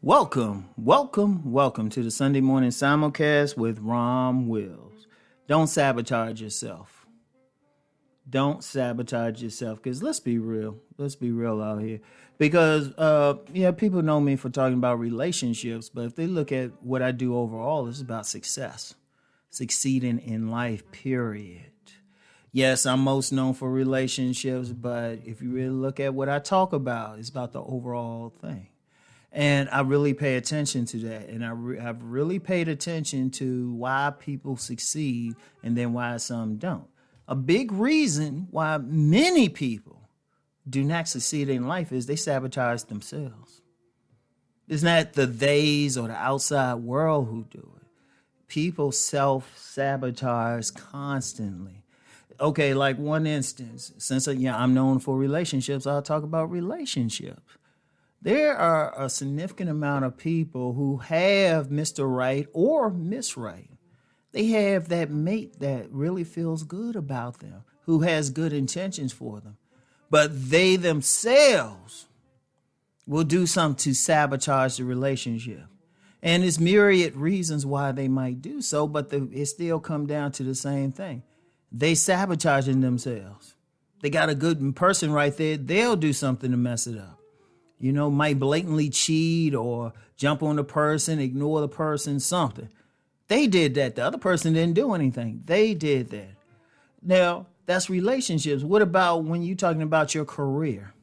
Welcome to the Sunday morning simulcast with Rom Wills. Don't sabotage yourself. Don't sabotage yourself, because let's be real out here. Because people know me for talking about relationships, but if they look at what I do overall, it's about success, succeeding in life, period. Yes, I'm most known for relationships, but if you really look at what I talk about, it's about the overall thing. And I really pay attention to that. And I've really paid attention to why people succeed and then why some don't. A big reason why many people do not succeed in life is they sabotage themselves. It's not the theys or the outside world who do it. People self-sabotage constantly. Okay, like one instance, since I'm known for relationships, I'll talk about relationships. There are a significant amount of people who have Mr. Right or Miss Right. They have that mate that really feels good about them, who has good intentions for them. But they themselves will do something to sabotage the relationship. And there's myriad reasons why they might do so, but it still come down to the same thing. They sabotaging themselves. They got a good person right there. They'll do something to mess it up. Might blatantly cheat or jump on the person, ignore the person, something. They did that. The other person didn't do anything. They did that. Now, that's relationships. What about when you're talking about your career?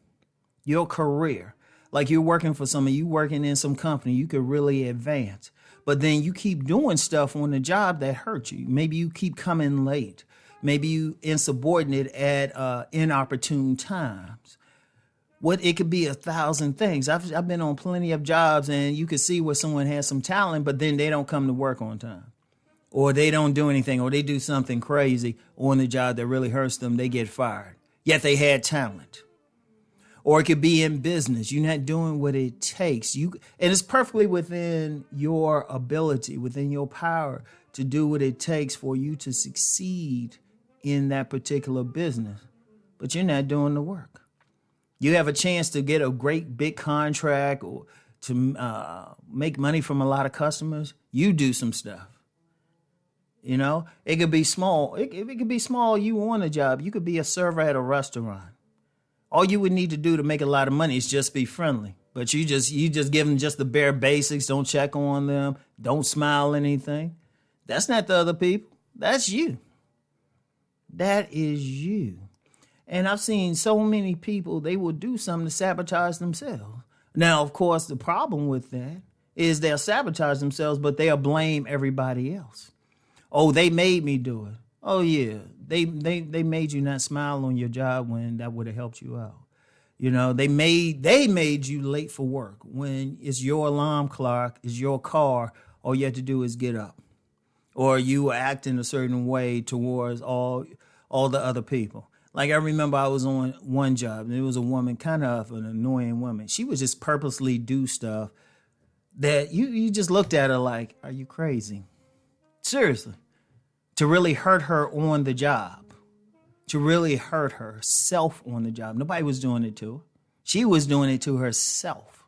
Your career. Like you're working for someone, you working in some company, you could really advance. But then you keep doing stuff on the job that hurts you. Maybe you keep coming late. Maybe you insubordinate at inopportune times. It could be 1,000 things. I've been on plenty of jobs, and you can see where someone has some talent, but then they don't come to work on time, or they don't do anything, or they do something crazy on the job that really hurts them. They get fired. Yet they had talent. Or it could be in business. You're not doing what it takes. And it's perfectly within your ability, within your power to do what it takes for you to succeed in that particular business. But you're not doing the work. You have a chance to get a great big contract or to make money from a lot of customers. You do some stuff. It could be small. It could be small. You on a job. You could be a server at a restaurant. All you would need to do to make a lot of money is just be friendly. But you just give them just the bare basics. Don't check on them. Don't smile anything. That's not the other people. That's you. That is you. And I've seen so many people, they will do something to sabotage themselves. Now, of course, the problem with that is they'll sabotage themselves, but they'll blame everybody else. Oh, they made me do it. Oh, yeah. They made you not smile on your job when that would have helped you out. They made you late for work when it's your alarm clock, it's your car, all you have to do is get up. Or you were acting a certain way towards all the other people. Like I remember I was on one job and it was a woman, kind of an annoying woman. She would just purposely do stuff that you just looked at her like, are you crazy? Seriously. To really hurt her on the job. To really hurt herself on the job. Nobody was doing it to her. She was doing it to herself.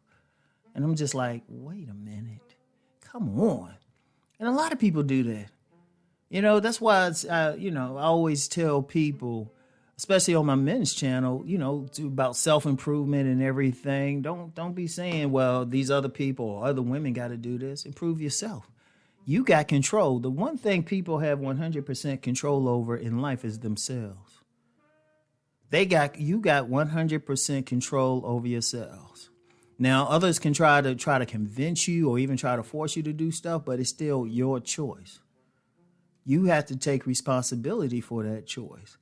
And I'm just like, wait a minute. Come on. And a lot of people do that. That's why it's, I always tell people, especially on my men's channel, about self-improvement and everything. Don't be saying, well, these other people or other women got to do this. Improve yourself. You got control. The one thing people have 100% control over in life is themselves. You got 100% control over yourselves. Now, others can try to convince you or even try to force you to do stuff, but it's still your choice. You have to take responsibility for that choice.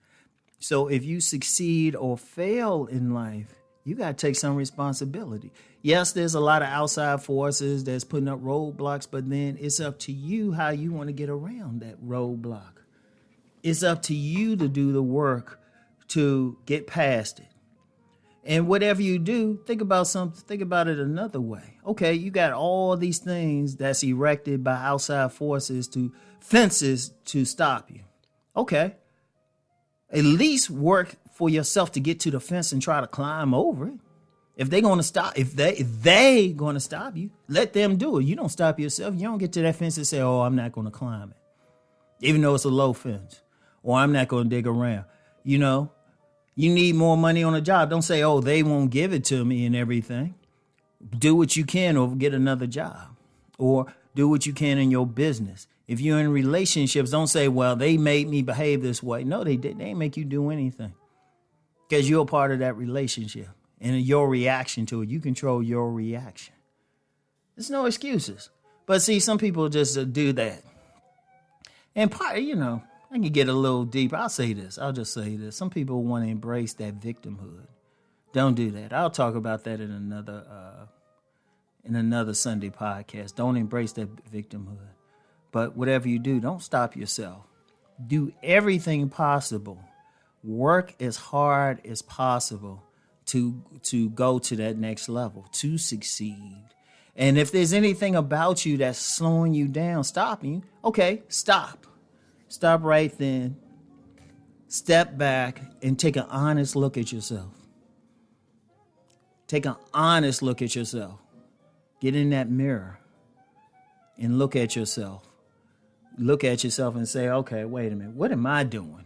So if you succeed or fail in life, you got to take some responsibility. Yes, there's a lot of outside forces that's putting up roadblocks, but then it's up to you how you want to get around that roadblock. It's up to you to do the work to get past it. And whatever you do, think about it another way. Okay, you got all these things that's erected by outside forces fences to stop you. Okay. At least work for yourself to get to the fence and try to climb over it. If they going to stop, if they going to stop you, let them do it. You don't stop yourself. You don't get to that fence and say, "Oh, I'm not going to climb it," even though it's a low fence, or I'm not going to dig around. You know, you need more money on a job. Don't say, "Oh, they won't give it to me," and everything. Do what you can, or get another job, or do what you can in your business. If you're in relationships, don't say, "Well, they made me behave this way." No, they didn't. They didn't make you do anything, because you're a part of that relationship. And your reaction to it, you control your reaction. There's no excuses. But see, some people just do that. And part, I can get a little deeper. I'll just say this. Some people want to embrace that victimhood. Don't do that. I'll talk about that in another Sunday podcast. Don't embrace that victimhood. But whatever you do, don't stop yourself. Do everything possible. Work as hard as possible to go to that next level, to succeed. And if there's anything about you that's slowing you down, stopping you, okay, stop. Stop right then. Step back and take an honest look at yourself. Take an honest look at yourself. Get in that mirror and look at yourself. Look at yourself and say, okay, wait a minute, what am I doing?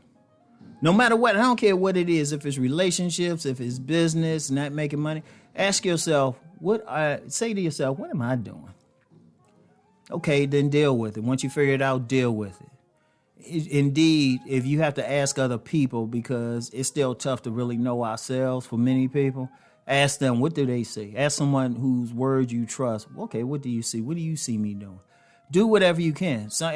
No matter what, I don't care what it is, if it's relationships, if it's business, not making money, ask yourself, say to yourself, what am I doing? Okay, then deal with it. Once you figure it out, deal with it. Indeed, if you have to ask other people, because it's still tough to really know ourselves for many people, ask them, what do they say? Ask someone whose words you trust. Okay, what do you see? What do you see me doing? Do whatever you can. So,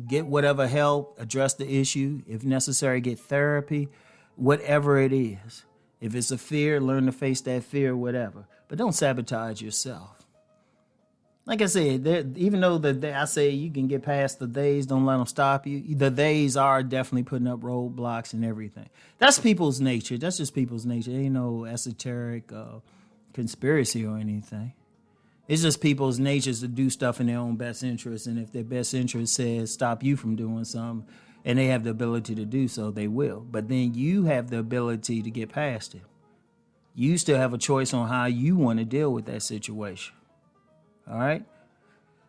get whatever help, address the issue. If necessary, get therapy, whatever it is. If it's a fear, learn to face that fear, whatever. But don't sabotage yourself. Like I said, even though I say you can get past the days, don't let them stop you. The days are definitely putting up roadblocks and everything. That's people's nature. That's just people's nature. Ain't no esoteric conspiracy or anything. It's just people's natures to do stuff in their own best interest. And if their best interest says stop you from doing something, and they have the ability to do so, they will. But then you have the ability to get past it. You still have a choice on how you want to deal with that situation. All right?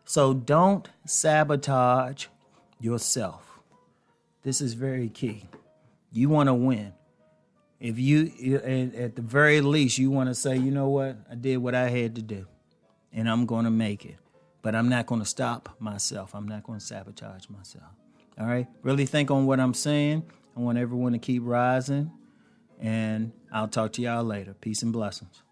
So don't sabotage yourself. This is very key. You want to win. If you, at the very least, you want to say, you know what? I did what I had to do. And I'm going to make it. But I'm not going to stop myself. I'm not going to sabotage myself. All right? Really think on what I'm saying. I want everyone to keep rising. And I'll talk to y'all later. Peace and blessings.